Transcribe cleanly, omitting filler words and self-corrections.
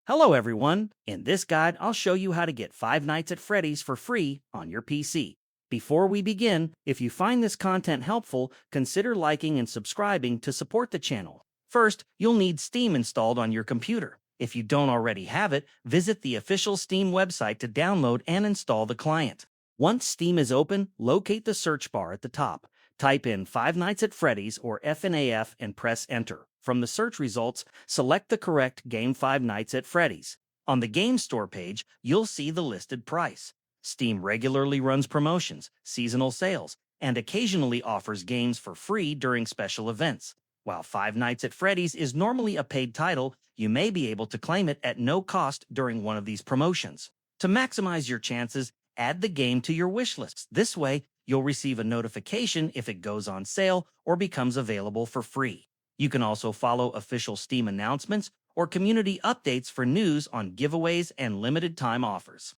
Hello everyone! In this guide, I'll show you how to get Five Nights at Freddy's for free on your PC. Before we begin, if you find this content helpful, consider liking and subscribing to support the channel. First, you'll need Steam installed on your computer. If you don't already have it, visit the official Steam website to download and install the client. Once Steam is open, locate the search bar at the top. Type in Five Nights at Freddy's or FNAF and press Enter. From the search results, select the correct game Five Nights at Freddy's. On the Game Store page, you'll see the listed price. Steam regularly runs promotions, seasonal sales, and occasionally offers games for free during special events. While Five Nights at Freddy's is normally a paid title, you may be able to claim it at no cost during one of these promotions. To maximize your chances, add the game to your wish list. This way, you'll receive a notification if it goes on sale or becomes available for free. You can also follow official Steam announcements or community updates for news on giveaways and limited time offers.